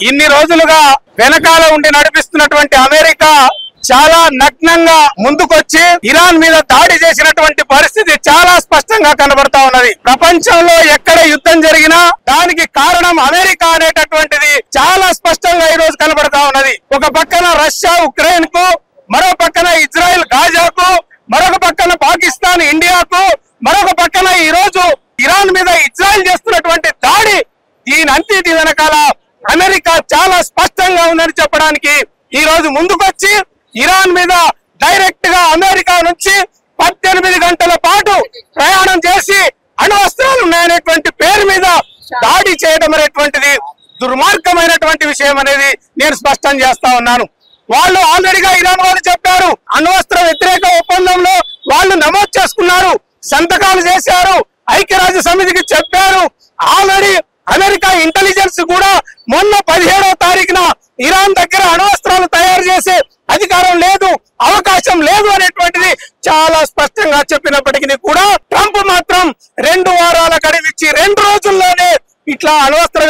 ఇన్ని రోజులుగా వెనకాల ఉండి నడిపిస్తున్నటువంటి అమెరికా చాలా నగ్నంగా ముందుకొచ్చి ఇరాన్ మీద దాడి చేసినటువంటి పరిస్థితి చాలా స్పష్టంగా కనబడతా ఉన్నది. ప్రపంచంలో ఎక్కడ యుద్ధం జరిగినా దానికి కారణం అమెరికా అనేటటువంటిది చాలా స్పష్టంగా ఈ రోజు కనబడతా ఉన్నది. ఒక పక్కన రష్యా ఉక్రెయిన్ కు, మరో పక్కన ఇజ్రాయెల్ గాజాకు, మరొక పక్కన పాకిస్తాన్ ఇండియాకు, మరొక పక్కన ఈ రోజు ఇరాన్ మీద ఇజ్రాయెల్ చేస్తున్నటువంటి దాడి, దీనంతటి వెనకాల అమెరికా చాలా స్పష్టంగా ఉందని చెప్పడానికి ఈ రోజు ముందుకొచ్చి ఇరాన్ మీద డైరెక్ట్ గా అమెరికా నుంచి 18 గంటల పాటు ప్రయాణం చేసి అణ్వస్త్రాలు ఉన్నాయనేటువంటి పేరు మీద దాడి చేయడం అనేటువంటిది దుర్మార్గమైనటువంటి విషయం అనేది నేను స్పష్టం చేస్తా ఉన్నాను. వాళ్ళు ఆల్రెడీగా ఇరాన్ వాళ్ళు చెప్పారు, అణ్వస్త్ర వ్యతిరేక ఒప్పందంలో వాళ్ళు నమోదు చేసుకున్నారు, సంతకాలు చేశారు, ఐక్యరాజ్య సమితికి చెప్పారు. ఆల్రెడీ అమెరికా ఇంటెలిజెన్స్ కూడా మొన్న 17వ తారీఖున ఇరాన్ దగ్గర అణ్వస్త్రాలు తయారు చేసే అధికారం లేదు, అవకాశం లేదు అనేటువంటిది చాలా స్పష్టంగా చెప్పినప్పటికీ కూడా ట్రంప్ మాత్రం 2 వారాల గడివిచ్చి 2 రోజుల్లోనే ఇట్లా అణ్వస్త్ర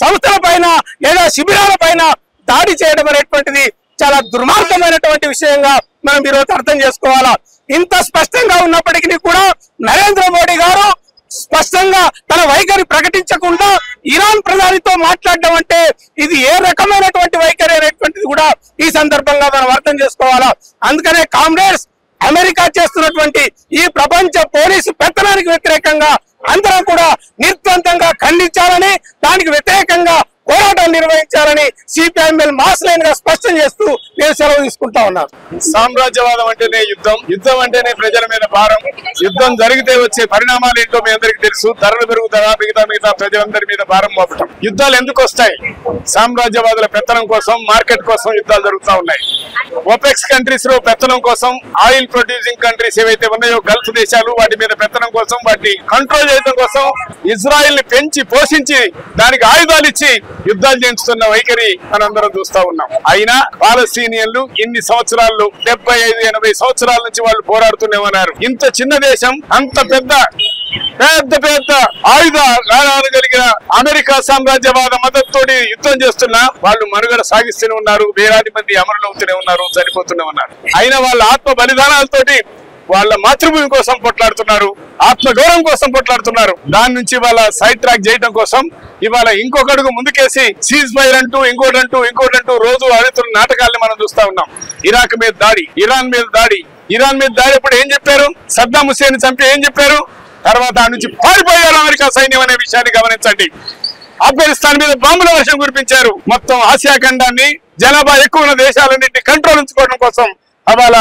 సంస్థల పైన లేదా శిబిరాల పైన దాడి చేయడం అనేటువంటిది చాలా దుర్మార్గమైనటువంటి విషయంగా మనం ఈరోజు అర్థం చేసుకోవాలా. ఇంత స్పష్టంగా ఉన్నప్పటికీ కూడా నరేంద్ర మోడీ గారు స్పష్టంగా తన వైఖరి ప్రకటించకుండా ఇరాన్ ప్రధానితో మాట్లాడడం అంటే ఇది ఏ రకమైనటువంటి వైఖరి అనేటువంటిది కూడా ఈ సందర్భంగా మనం అర్థం చేసుకోవాలా. అందుకనే కామ్రేడ్స్, అమెరికా చేస్తున్నటువంటి ఈ ప్రపంచ పోలీసు పెత్తనానికి వ్యతిరేకంగా అందరం కూడా నిర్ద్వందంగా ఖండించాలని, దానికి వ్యతిరేకంగా పోరాటం నిర్వహించాలని సిపిఎంఎల్ మాస్ లైన్ గా స్పష్టం చేస్తూ నేను సెలవు తీసుకుంటా ఉన్నాను. సామ్రాజ్యవాదం అంటేనే యుద్ధం, యుద్ధం అంటేనే ప్రజల మీద భారం, యుద్ధం జరిగితే వచ్చే పరిణామాలు ఏంటో మీ అందరికీ తెలుసు. ధరలు పెరుగుతారా, మిగతా ప్రజలందరి మీద భారం మోపటం. యుద్ధాలు ఎందుకు వస్తాయి? సామ్రాజ్యవాదుల పెత్తనం కోసం, మార్కెట్ కోసం యుద్ధాలు జరుగుతూ ఉన్నాయి. ఓపెక్స్ కంట్రీస్ లో పెత్తనం కోసం, ఆయిల్ ప్రొడ్యూసింగ్ కంట్రీస్ ఏవైతే ఉన్నాయో గల్ఫ్ దేశాలు, వాటి మీద పెత్తనం కోసం, వాటిని కంట్రోల్ చేయడం కోసం ఇజ్రాయిల్ ని పెంచి పోషించి దానికి ఆయుధాలు ఇచ్చి యుద్ధాలు చేస్తున్న వైఖరి మనందరం చూస్తా ఉన్నాం. అయినా పాలస్తీనియన్లు ఇన్ని సంవత్సరాల్లో 75-80 సంవత్సరాల నుంచి వాళ్ళు పోరాడుతూనే ఉన్నారు. ఇంత చిన్న దేశం అంత పెద్ద ఆయుధాలు కలిగిన అమెరికా సామ్రాజ్యవాద మద్దతుతోటి యుద్ధం చేస్తున్నా వాళ్ళు మనుగడ సాగిస్తూనే ఉన్నారు. వేలాది మంది అమరులవుతూనే ఉన్నారు, చనిపోతూనే ఉన్నారు. అయినా వాళ్ళ ఆత్మ బలిదానాలతోటి వాళ్ళ మాతృభూమి కోసం కొట్లాడుతున్నారు, ఆత్మగౌరవం కోసం కొట్లాడుతున్నారు. దాని నుంచి వాళ్ళ సైడ్ ట్రాక్ చేయడం కోసం ఇవాళ ఇంకొక అడుగు ముందుకేసి సీజ్ ఫైర్ అంటూ ఇంకోటంటూ రోజు ఆడుతున్న నాటకాలను మనం చూస్తా ఉన్నాం. ఇరాక్ మీద దాడి, ఇరాన్ మీద దాడి అప్పుడు ఏం చెప్పారు? సద్దాం హుస్సేన్ చంపి ఏం చెప్పారు? తర్వాత ఆ నుంచి పారిపోయారు అమెరికా సైన్యం అనే విషయాన్ని గమనించండి. ఆఫ్ఘనిస్తాన్ మీద బాంబుల వర్షం కురిపించారు. మొత్తం ఆసియా ఖండాన్ని, జనాభా ఎక్కువ ఉన్న దేశాలన్నింటినీ కంట్రోల్ ఉంచుకోవడం కోసం అవాళ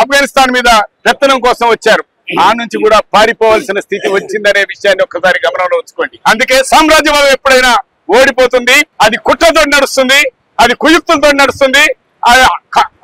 ఆఫ్ఘనిస్తాన్ మీద పెత్తనం కోసం వచ్చారు. ఆ నుంచి కూడా పారిపోవాల్సిన స్థితి వచ్చిందనే విషయాన్ని ఒక్కసారి గమనంలో ఉంచుకోండి. అందుకే సామ్రాజ్యవాదం ఎప్పుడైనా ఓడిపోతుంది, అది కుట్రతో నడుస్తుంది, అది కుయుక్తులతో నడుస్తుంది.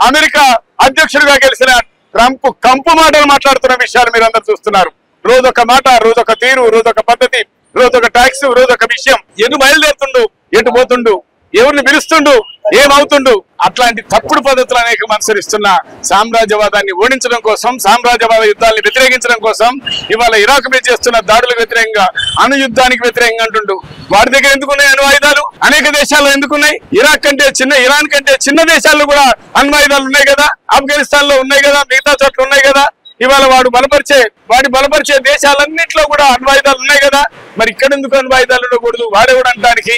అమెరికా అధ్యక్షుడిగా గెలిచిన ట్రంప్ కంపు మాటలు మాట్లాడుతున్న విషయాలు మీరు అందరు చూస్తున్నారు. రోజొక మాట, రోజొక తీరు, రోజొక పద్ధతి, రోజొక ట్యాక్స్, రోజొక విషయం. ఎటు బయలుదేరుతుండు, ఎటు పోతుండు, ఎవరిని పిలుస్తుండు, ఏమవుతుండు, అట్లాంటి తప్పుడు పద్ధతులు అనేక అనుసరిస్తున్న సామ్రాజ్యవాదాన్ని ఓడించడం కోసం, సామ్రాజ్యవాద యుద్ధాన్ని వ్యతిరేకించడం కోసం ఇవాళ ఇరాక్ మీద చేస్తున్న దాడులకు వ్యతిరేకంగా, అణు యుద్ధానికి వ్యతిరేకంగా అంటుండు. వారి దగ్గర ఎందుకున్నాయి అణు ఆయుధాలు? అనేక దేశాల్లో ఎందుకున్నాయి? ఇరాన్ కంటే చిన్న దేశాల్లో కూడా అణు ఆయుధాలు ఉన్నాయి కదా, ఆఫ్ఘనిస్తాన్ లో ఉన్నాయి కదా, మిగతా చోట్ల ఉన్నాయి కదా. ఇవాళ వాడి బలపరిచే దేశాలన్నింటిలో కూడా అణ్వాయుధాలు ఉన్నాయి కదా. మరి ఇక్కడ ఎందుకు అణ్వాయుధాలు ఉండకూడదు? వాడేవాడు అంటానికి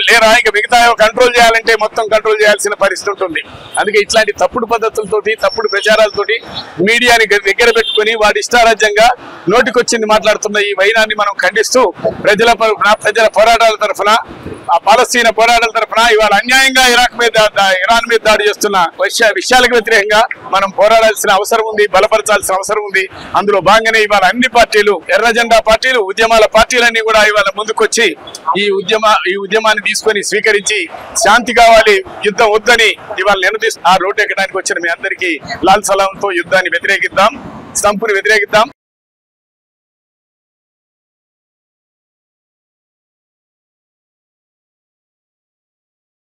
లేరా? ఇంకా మిగతా కంట్రోల్ చేయాలంటే మొత్తం కంట్రోల్ చేయాల్సిన పరిస్థితి ఉంటుంది. అందుకే ఇట్లాంటి తప్పుడు పద్ధతులతోటి, తప్పుడు ప్రచారాలతోటి మీడియాని దగ్గర పెట్టుకుని వాడి ఇష్టారాజ్యంగా నోటికొచ్చింది మాట్లాడుతున్న ఈ వైనాన్ని మనం ఖండిస్తూ ప్రజల పోరాటాల తరఫున, ఆ పాలస్తీనా పోరాటాల తరఫున ఇవాళ అన్యాయంగా ఇరాన్ మీద దాడి చేస్తున్న విషయాలకు వ్యతిరేకంగా మనం పోరాడాల్సిన అవసరం ఉంది, బలపరచాల్సిన అవసరం ఉంది. అందులో భాగంగానే ఇవాళ అన్ని పార్టీలు, ఎర్ర జెండా పార్టీలు, ఉద్యమాల పార్టీలన్నీ కూడా ఇవాళ ముందుకొచ్చి ఈ ఉద్యమాన్ని తీసుకొని స్వీకరించి శాంతి కావాలి, యుద్ధం వద్దని ఇవాళ నిలదీస్తూ ఆ రోడ్డు ఎక్కడానికి వచ్చిన మీ అందరికీ లాల్ సలాంతో యుద్ధాన్ని వ్యతిరేకిద్దాం, స్తంపుని వ్యతిరేకిద్దాం.